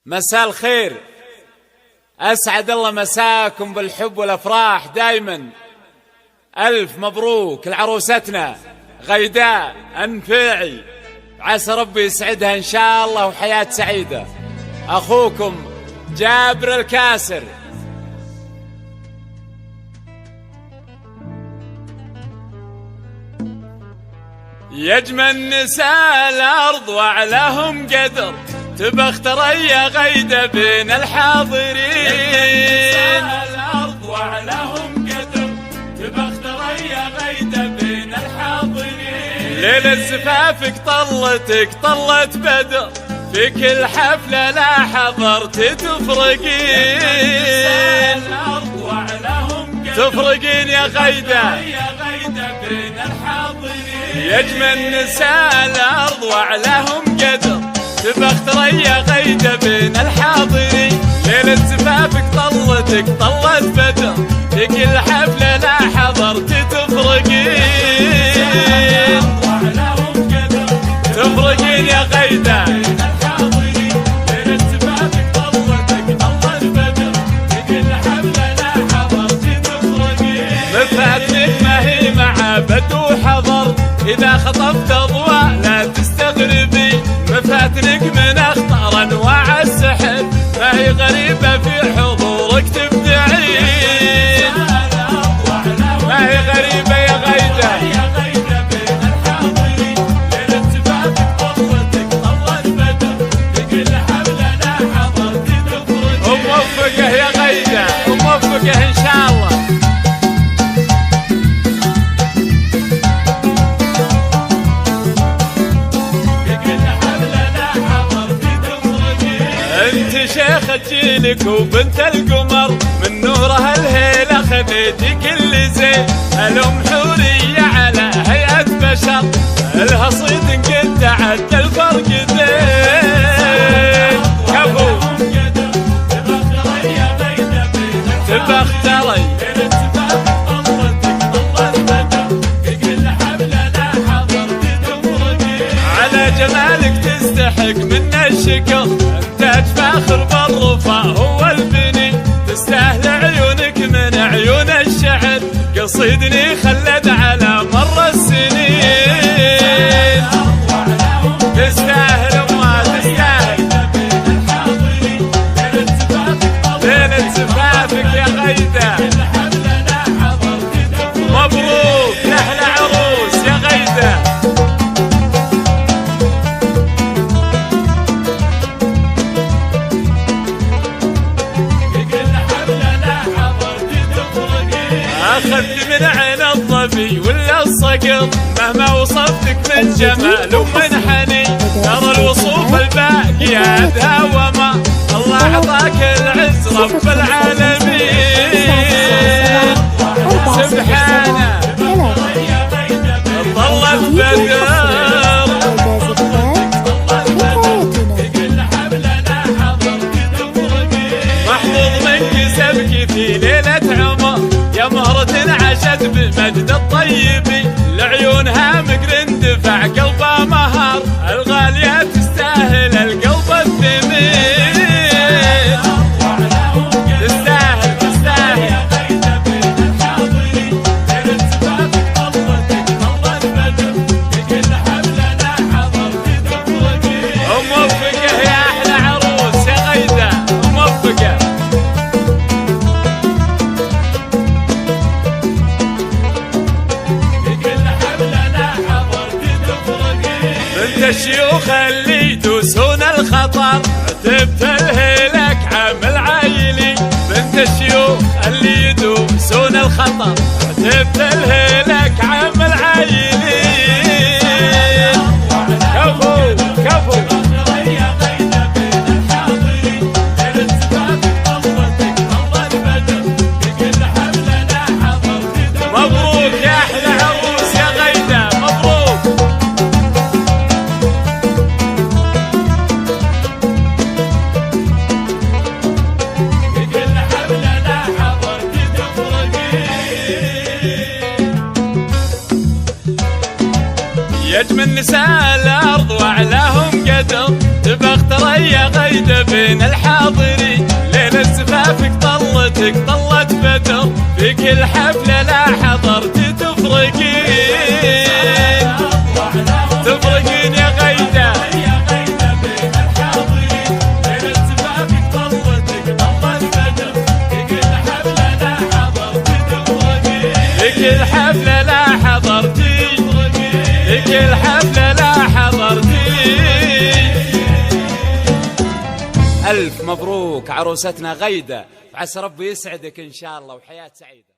مساء الخير، أسعد الله مساكم بالحب والأفراح دايما. ألف مبروك لعروستنا غيداء أنفيعي، عسى ربي يسعدها إن شاء الله وحياة سعيدة. أخوكم جابر الكاسر. يجمل نساء الأرض وعلىهم قدر، تبى اختريا غيدة بين الحاضرين. الأرض وعلىهم قدر، تبى اختريا غيدة بين الحاضرين. ليلة زفافك طلت بدر، في كل حفلة لا حضرت تفرقين. الأرض وعلىهم قدر، تفرقين يا غيدة بين الحاضرين. يجمل نساء الأرض وعلىهم قدر، تبى اختريا غيدة بين الحاضرين. ليلة زفافك طلت بدر، في كل حفلة لا حضرت تفرقين. تفرقين يا غيدة بين الحاضرين. ليلة زفافك طلت بدر، في كل حفلة لا حضرت تفرقين. مفاتنك ما هي مع بدو حضر، إذا خطفت أضواء لا تستغربي. مفاتنك من أخطر أنواع السحر، ما هي غريبة في حضورك تبدعين. ما هي غريبة يا غيدة بين الحاضرين. ليلة زفافك طلت بدر، في كل حفلة لا حضرت تفرقين. وموفقة يا غيدة وموفقة إن شاء الله. شيخة جيلك وبنت القمر، من نورها الهيلة خذيتي كل زين. الأم حورية على هيئة بشر، الها صيد قد عد الفرق زين. كفو تبى اختري على جمالك تستحق منا الشكر. تاج فاخر بالرفا هو البني، تستاهل عيونك من عيون الشعر. قصيدني خلد على مر السنين، تستاهل ما تستاهل. ليلة زفافك يا غيدة، مبروك لأحلى عروس يا غيدة. أخذت من عين الظبي ولا الصقر، مهما وصفتك من جمال ومن حنين. ترى الوصوف الباقيات وما الله أعطاك العز رب العالمين. سبحانه طلت بدر، محظوظ منك سبك في ليلة عمر، يا مهرة عاشت بمجد الطيبي. لعيونها مقر اندفع قلبها مهار، الغالية تستاهل القلب الثمين. تستاهل وموفقة يا أحلى عروس يا غيدة، وموفقة. بنت الشيوخ اللي يدوسون الخطر، عتبت الهيلك عامل عايلي. بنت الشيوخ اللي يدوسون الخطر، عتبت الهيلك عامل عايلي. كفو كفو مبروك يا أحلى عروس يا غيدة، مبروك. يجمل نساء الأرض وعلاهم قدر، تبى اختريا غيدة بين كل حفلة لا حضرتي، كل حفلة لا حضرتي. ألف مبروك عروستنا غيدة، وعسى ربي يسعدك إن شاء الله وحياة سعيدة.